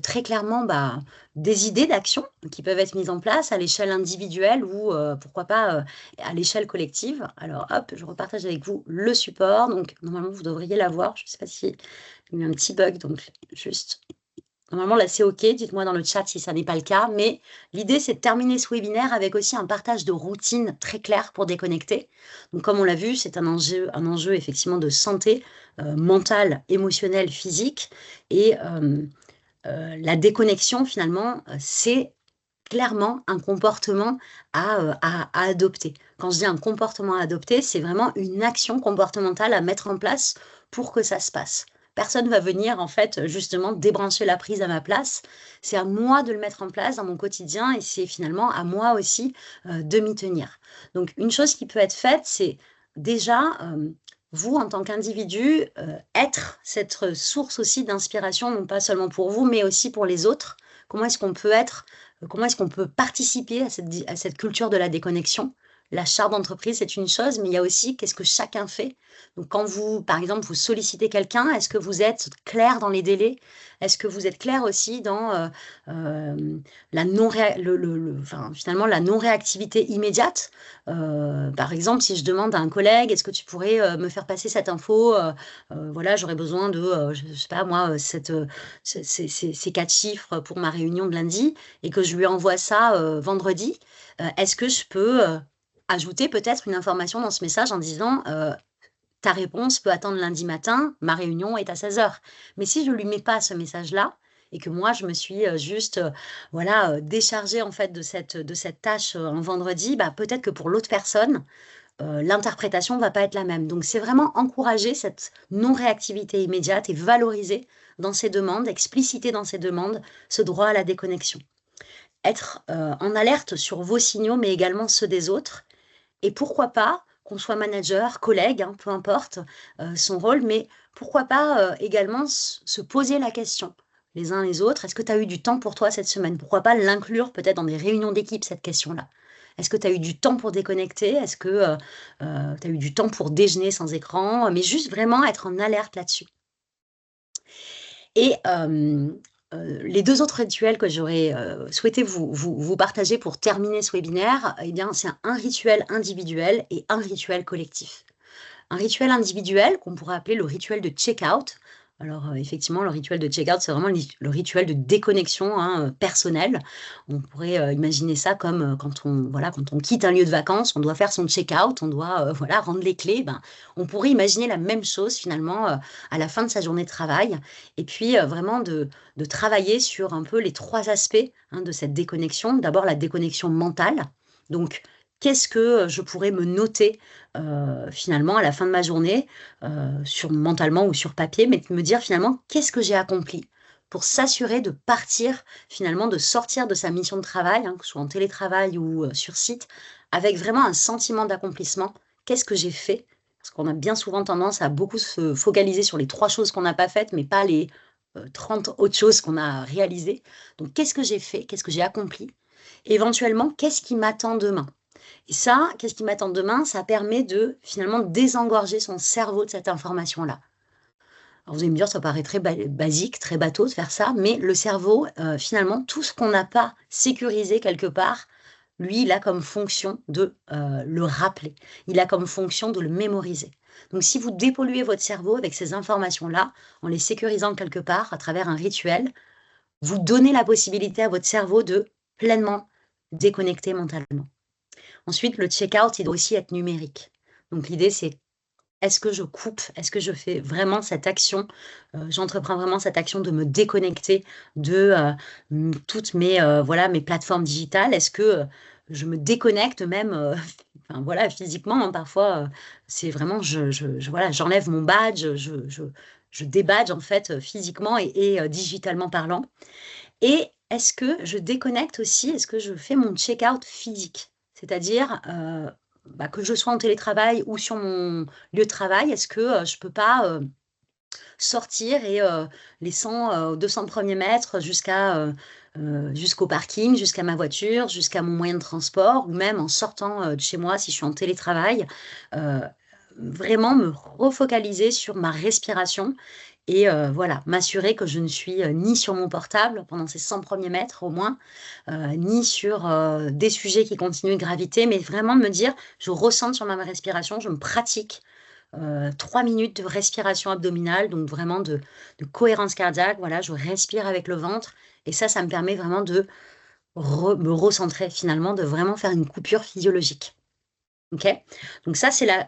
A: très clairement, bah, des idées d'action qui peuvent être mises en place à l'échelle individuelle ou, pourquoi pas, à l'échelle collective. Alors hop, je repartage avec vous le support. Donc normalement, vous devriez l'avoir. Je ne sais pas si il y a eu un petit bug, donc juste normalement là, c'est OK. Dites-moi dans le chat si ça n'est pas le cas. Mais l'idée, c'est de terminer ce webinaire avec aussi un partage de routine très clair pour déconnecter. Donc comme on l'a vu, c'est un enjeu effectivement de santé, mentale, émotionnelle, physique et la déconnexion finalement, c'est clairement un comportement à adopter. Quand je dis un comportement à adopter, c'est vraiment une action comportementale à mettre en place pour que ça se passe. Personne va venir en fait, justement débrancher la prise à ma place. C'est à moi de le mettre en place dans mon quotidien et c'est finalement à moi aussi, de m'y tenir. Donc une chose qui peut être faite, c'est déjà, vous en tant qu'individu, être cette source aussi d'inspiration, non pas seulement pour vous, mais aussi pour les autres. Comment est-ce qu'on peut être Comment est-ce qu'on peut participer à cette culture de la déconnexion? La charte d'entreprise, c'est une chose, mais il y a aussi qu'est-ce que chacun fait? Donc quand vous, par exemple, vous sollicitez quelqu'un, est-ce que vous êtes clair dans les délais? Est-ce que vous êtes clair aussi dans, la non réa le enfin, finalement, la non-réactivité immédiate? Par exemple, si je demande à un collègue: «Est-ce que tu pourrais, me faire passer cette info? Voilà, j'aurais besoin de, je sais pas moi, ces 4 chiffres pour ma réunion de lundi» et que je lui envoie ça, vendredi, est-ce que je peux, ajouter peut-être une information dans ce message en disant, «Ta réponse peut attendre lundi matin, ma réunion est à 16 heures». Mais si je lui mets pas ce message-là et que moi je me suis, juste, voilà, déchargée en fait de cette tâche, un vendredi, bah, peut-être que pour l'autre personne, l'interprétation va pas être la même. Donc c'est vraiment encourager cette non-réactivité immédiate et valoriser dans ses demandes, expliciter dans ses demandes ce droit à la déconnexion. Être, en alerte sur vos signaux, mais également ceux des autres et pourquoi pas, qu'on soit manager, collègue, hein, peu importe, son rôle, mais pourquoi pas, également se poser la question, les uns les autres: «Est-ce que tu as eu du temps pour toi cette semaine?» Pourquoi pas l'inclure peut-être dans des réunions d'équipe, cette question-là? Est-ce que tu as eu du temps pour déconnecter? Est-ce que, tu as eu du temps pour déjeuner sans écran? Mais juste vraiment être en alerte là-dessus. Et les 2 autres rituels que j'aurais, souhaité vous partager pour terminer ce webinaire, eh bien, c'est un rituel individuel et un rituel collectif. Un rituel individuel qu'on pourrait appeler le rituel de check-out. Alors, effectivement, le rituel de check-out, c'est vraiment le rituel de déconnexion, hein, personnelle. On pourrait, imaginer ça comme, quand on voilà, quand on quitte un lieu de vacances, on doit faire son check-out, on doit, voilà, rendre les clés. Ben, on pourrait imaginer la même chose finalement, à la fin de sa journée de travail et puis, vraiment de travailler sur un peu les 3 aspects, hein, de cette déconnexion. D'abord la déconnexion mentale, donc qu'est-ce que, je pourrais me noter finalement à la fin de ma journée, sur mentalement ou sur papier, mais de me dire finalement: «Qu'est-ce que j'ai accompli?» pour s'assurer de partir finalement, de sortir de sa mission de travail, hein, que ce soit en télétravail ou, sur site, avec vraiment un sentiment d'accomplissement. Qu'est-ce que j'ai fait? Parce qu'on a bien souvent tendance à beaucoup se focaliser sur les 3 choses qu'on n'a pas faites, mais pas les, 30 autres choses qu'on a réalisées. Donc qu'est-ce que j'ai fait? Qu'est-ce que j'ai accompli? Et éventuellement, qu'est-ce qui m'attend demain? Et ça, qu'est-ce qui m'attend demain? Ça permet de, finalement, désengorger son cerveau de cette information-là. Alors vous allez me dire, ça paraît très basique, très bateau de faire ça, mais le cerveau, finalement, tout ce qu'on n'a pas sécurisé quelque part, lui, il a comme fonction de, le rappeler. Il a comme fonction de le mémoriser. Donc si vous dépolluez votre cerveau avec ces informations-là, en les sécurisant quelque part à travers un rituel, vous donnez la possibilité à votre cerveau de pleinement déconnecter mentalement. Ensuite, le check-out, il doit aussi être numérique. Donc l'idée, c'est est-ce que je coupe? Est-ce que je fais vraiment cette action, j'entreprends vraiment cette action de me déconnecter de, toutes mes, voilà, mes plateformes digitales? Est-ce que, je me déconnecte même, enfin voilà, physiquement, hein, parfois, c'est vraiment voilà, j'enlève mon badge, je débadge en fait, physiquement et digitalement parlant. Et est-ce que je déconnecte aussi? Est-ce que je fais mon check-out physique? C'est-à-dire, que je sois en télétravail ou sur mon lieu de travail, est-ce que je peux pas sortir et les 100, 200 premiers mètres jusqu'au parking, jusqu'à ma voiture, jusqu'à mon moyen de transport, ou même en sortant de chez moi si je suis en télétravail, euh, vraiment me refocaliser sur ma respiration et voilà, m'assurer que je ne suis ni sur mon portable pendant ces 100 premiers mètres au moins, ni sur des sujets qui continuent de graviter, mais vraiment de me dire, je ressens sur ma respiration, je me pratique 3 minutes de respiration abdominale, donc vraiment de cohérence cardiaque. Voilà, je respire avec le ventre et ça me permet vraiment de me recentrer finalement, de vraiment faire une coupure physiologique. Ok, donc ça c'est la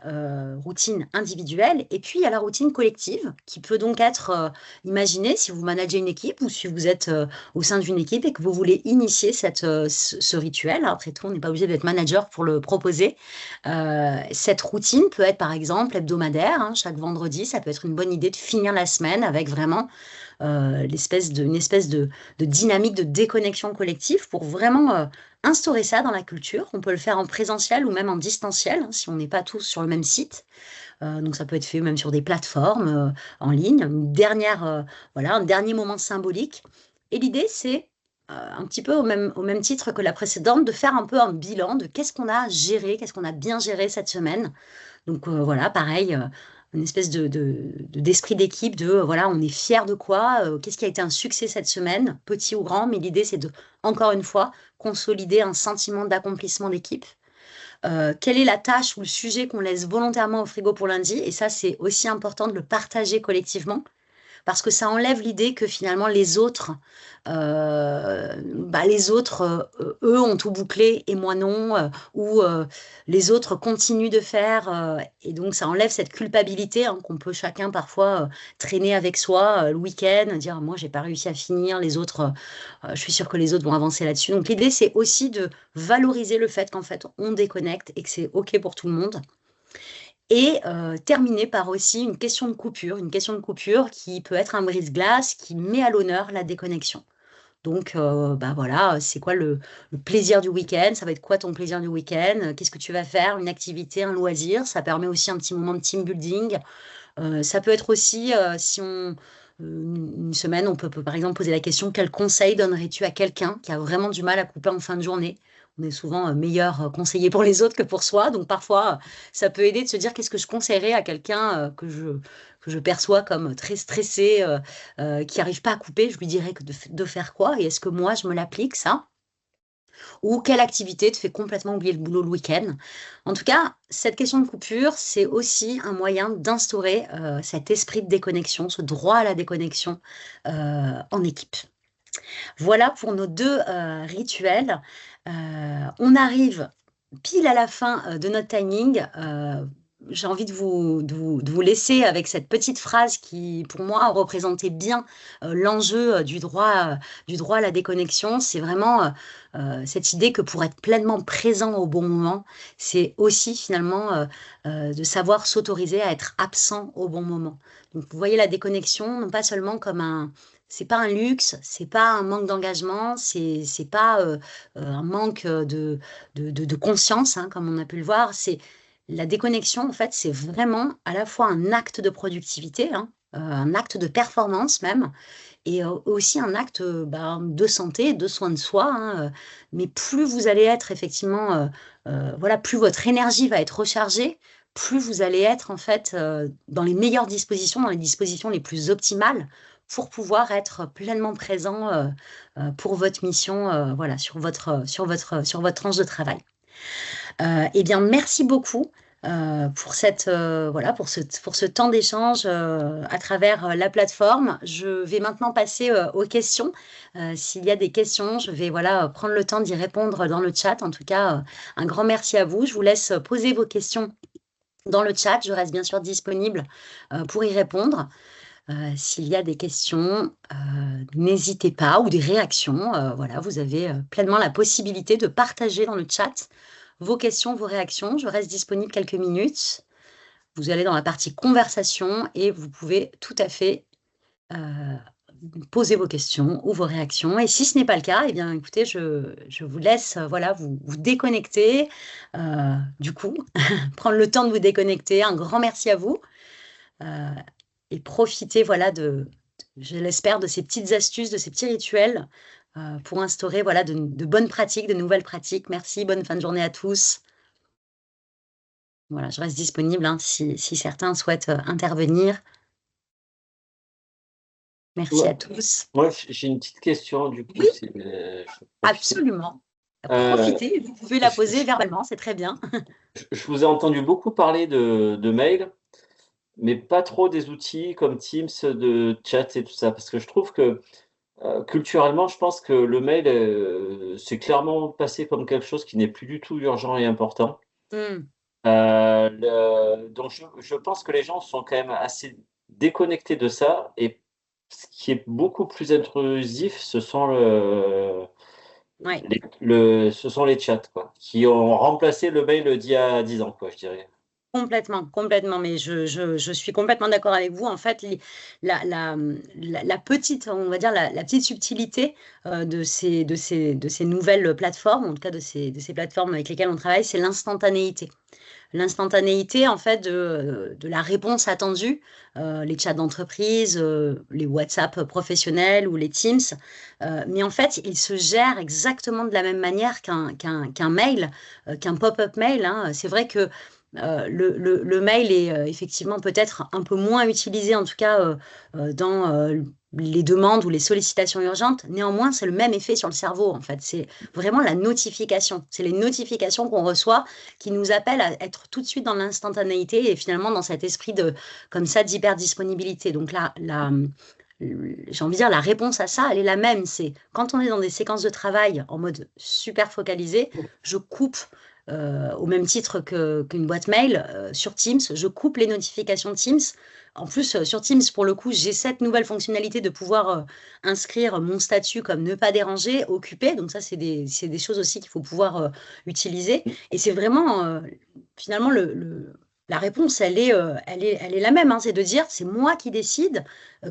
A: routine individuelle et puis il y a la routine collective qui peut donc être imaginée si vous managez une équipe ou si vous êtes au sein d'une équipe et que vous voulez initier ce rituel. Après tout, on n'est pas obligé d'être manager pour le proposer. Cette routine peut être par exemple hebdomadaire, hein, chaque vendredi, ça peut être une bonne idée de finir la semaine avec vraiment une espèce de dynamique de déconnexion collective pour vraiment instaurer ça dans la culture. On peut le faire en présentiel ou même en distanciel, hein, si on n'est pas tous sur le même site. Donc ça peut être fait même sur des plateformes en ligne. Voilà, un dernier moment symbolique. Et l'idée, c'est un petit peu au même titre que la précédente, de faire un peu un bilan de qu'est-ce qu'on a géré, qu'est-ce qu'on a bien géré cette semaine. Donc voilà, pareil, une espèce d'esprit d'équipe, voilà, on est fier de quoi, qu'est-ce qui a été un succès cette semaine, petit ou grand, mais l'idée c'est de, encore une fois, consolider un sentiment d'accomplissement d'équipe. Quelle est la tâche ou le sujet qu'on laisse volontairement au frigo pour lundi? Et ça, c'est aussi important de le partager collectivement parce que ça enlève l'idée que finalement les autres, eux, ont tout bouclé et moi non, ou les autres continuent de faire, et donc ça enlève cette culpabilité hein, qu'on peut chacun parfois traîner avec soi le week-end, dire moi j'ai pas réussi à finir, les autres, je suis sûre que les autres vont avancer là-dessus. Donc l'idée c'est aussi de valoriser le fait qu'en fait on déconnecte et que c'est OK pour tout le monde. Et terminer par aussi une question de coupure qui peut être un brise-glace qui met à l'honneur la déconnexion. Donc, voilà, c'est quoi le plaisir du week-end? Ça va être quoi ton plaisir du week-end? Qu'est-ce que tu vas faire? Une activité, un loisir? Ça permet aussi un petit moment de team building. Ça peut être aussi, si on, une semaine, on peut par exemple poser la question, quel conseil donnerais-tu à quelqu'un qui a vraiment du mal à couper en fin de journée? On est souvent meilleur conseiller pour les autres que pour soi. Donc parfois, ça peut aider de se dire qu'est-ce que je conseillerais à quelqu'un que je perçois comme très stressé, qui n'arrive pas à couper. Je lui dirais que de faire quoi? Et est-ce que moi, je me l'applique, ça? Ou quelle activité te fait complètement oublier le boulot le week-end? En tout cas, cette question de coupure, c'est aussi un moyen d'instaurer cet esprit de déconnexion, ce droit à la déconnexion en équipe. Voilà pour nos deux rituels. On arrive pile à la fin de notre timing. J'ai envie de vous laisser avec cette petite phrase qui, pour moi, représentait bien l'enjeu du droit à la déconnexion. C'est vraiment cette idée que pour être pleinement présent au bon moment, c'est aussi finalement de savoir s'autoriser à être absent au bon moment. Donc, vous voyez la déconnexion, non pas seulement comme c'est pas un luxe, c'est pas un manque d'engagement, c'est pas un manque de conscience, hein, comme on a pu le voir. C'est la déconnexion, en fait, c'est vraiment à la fois un acte de productivité, hein, un acte de performance même, et aussi un acte de santé, de soin de soi, hein, mais plus vous allez être effectivement, voilà, plus votre énergie va être rechargée, plus vous allez être en fait dans les meilleures dispositions, dans les dispositions les plus optimales pour pouvoir être pleinement présent pour votre mission, voilà, sur votre tranche de travail. Eh bien, merci beaucoup voilà, pour ce temps d'échange à travers la plateforme. Je vais maintenant passer aux questions. S'il y a des questions, je vais voilà, prendre le temps d'y répondre dans le chat. En tout cas, un grand merci à vous. Je vous laisse poser vos questions dans le chat. Je reste bien sûr disponible pour y répondre. S'il y a des questions, n'hésitez pas, ou des réactions. Voilà, vous avez pleinement la possibilité de partager dans le chat vos questions, vos réactions. Je reste disponible quelques minutes. Vous allez dans la partie conversation et vous pouvez tout à fait poser vos questions ou vos réactions. Et si ce n'est pas le cas, eh bien, écoutez, je vous laisse voilà, vous déconnecter. Du coup, prendre le temps de vous déconnecter. Un grand merci à vous. Euh, et profitez, voilà, je l'espère, de ces petites astuces, de ces petits rituels pour instaurer voilà, de bonnes pratiques, de nouvelles pratiques. Merci, bonne fin de journée à tous. Voilà, je reste disponible hein, si certains souhaitent intervenir. Merci à
B: Moi,
A: tous.
B: moi, j'ai une petite question, du coup,
A: Oui,
B: je profite.
A: absolument.
B: Euh,
A: Profitez, vous pouvez la
B: je,
A: poser verbalement, c'est très bien.
B: je vous ai entendu beaucoup parler de mail, mais pas trop des outils comme Teams, de chat et tout ça, parce que je trouve que culturellement, je pense que le mail, c'est clairement passé comme quelque chose qui n'est plus du tout urgent et important.
A: Hmm,
B: Donc je pense que les gens sont quand même assez déconnectés de ça et ce qui est beaucoup plus intrusif, ce sont
A: ouais.
B: ce sont les chats, quoi, qui ont remplacé le mail d'il y a 10 ans, quoi, je dirais.
A: Complètement, complètement, mais je suis complètement d'accord avec vous. En fait, la petite, on va dire, la petite subtilité de ces nouvelles plateformes, en tout cas de ces plateformes avec lesquelles on travaille, c'est l'instantanéité. L'instantanéité, en fait, de la réponse attendue, les chats d'entreprise, les WhatsApp professionnels ou les Teams. Mais en fait, ils se gèrent exactement de la même manière qu'un mail, qu'un pop-up mail, hein. C'est vrai que le mail est effectivement peut-être un peu moins utilisé, en tout cas dans les demandes ou les sollicitations urgentes. Néanmoins, c'est le même effet sur le cerveau, en fait. C'est vraiment la notification. C'est les notifications qu'on reçoit qui nous appellent à être tout de suite dans l'instantanéité et finalement dans cet esprit de, comme ça, d'hyper-disponibilité. Donc là, j'ai envie de dire, la réponse à ça, elle est la même. C'est quand on est dans des séquences de travail en mode super focalisé, je coupe au même titre qu'une boîte mail sur Teams, je coupe les notifications Teams. En plus, sur Teams, pour le coup, j'ai cette nouvelle fonctionnalité de pouvoir inscrire mon statut comme ne pas déranger, occupé. Donc ça, c'est des choses aussi qu'il faut pouvoir utiliser. Et c'est vraiment, finalement, la réponse, elle est la même, hein. C'est de dire, c'est moi qui décide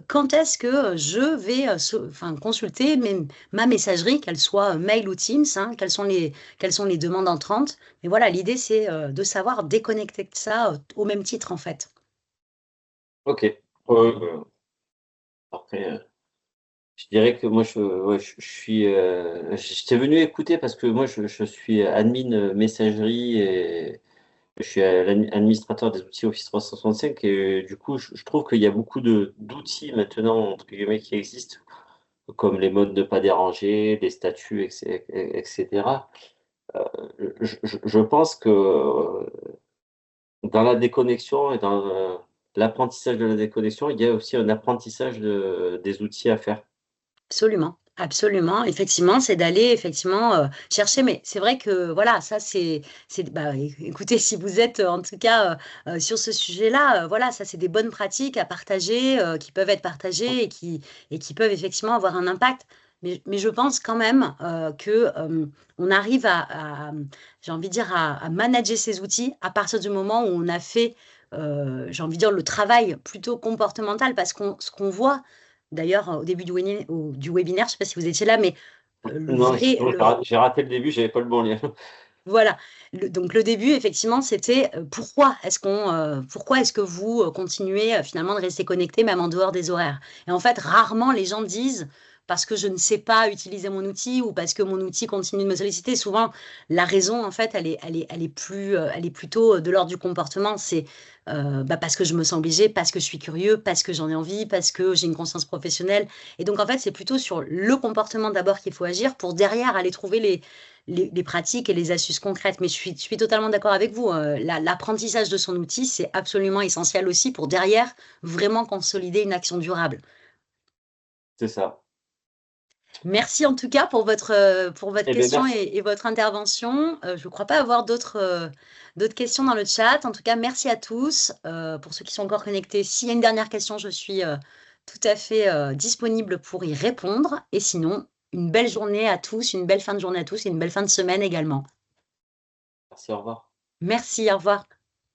A: quand est-ce que je vais enfin, consulter ma messagerie, qu'elle soit mail ou Teams, hein, quelles sont les demandes entrantes. Mais voilà, l'idée, c'est de savoir déconnecter de ça au même titre, en fait.
B: OK. Après, je dirais que moi, ouais, je suis, j'étais venu écouter parce que moi, je suis admin messagerie et je suis administrateur des outils Office 365 et du coup, je trouve qu'il y a beaucoup d'outils maintenant, entre guillemets, qui existent, comme les modes de pas déranger, les statuts, etc. Je pense que dans la déconnexion et dans l'apprentissage de la déconnexion, il y a aussi un apprentissage des outils à faire.
A: Absolument, absolument. Effectivement, c'est d'aller effectivement chercher. Mais c'est vrai que voilà, ça bah, écoutez, si vous êtes en tout cas sur ce sujet-là, voilà, ça c'est des bonnes pratiques à partager, qui peuvent être partagées et qui peuvent effectivement avoir un impact. Mais je pense quand même que on arrive j'ai envie de dire, à manager ces outils à partir du moment où on a fait, j'ai envie de dire, le travail plutôt comportemental, parce ce qu'on voit. D'ailleurs, au début du webinaire, je ne sais pas si vous étiez là, mais le
B: Non,
A: vrai,
B: justement, j'ai raté le début, j'avais pas le bon lien.
A: voilà. Donc le début, effectivement, c'était pourquoi est-ce que vous continuez finalement de rester connecté même en dehors des horaires? Et en fait, rarement les gens disent parce que je ne sais pas utiliser mon outil ou parce que mon outil continue de me solliciter. Souvent, la raison, en fait, elle est plutôt de l'ordre du comportement. C'est bah, parce que je me sens obligée, parce que je suis curieux, parce que j'en ai envie, parce que j'ai une conscience professionnelle. Et donc, en fait, c'est plutôt sur le comportement d'abord qu'il faut agir pour derrière aller trouver les pratiques et les astuces concrètes. Mais je suis totalement d'accord avec vous. L'apprentissage de son outil, c'est absolument essentiel aussi pour derrière vraiment consolider une action durable.
B: C'est ça.
A: Merci en tout cas pour votre
B: Eh bien,
A: question
B: merci.
A: et votre intervention. Je ne crois pas avoir d'autres questions dans le chat. En tout cas, merci à tous. Pour ceux qui sont encore connectés, s'il y a une dernière question, je suis tout à fait disponible pour y répondre. Et sinon, une belle journée à tous, une belle fin de journée à tous et une belle fin de semaine également.
B: Merci, au revoir.
A: Merci, au revoir.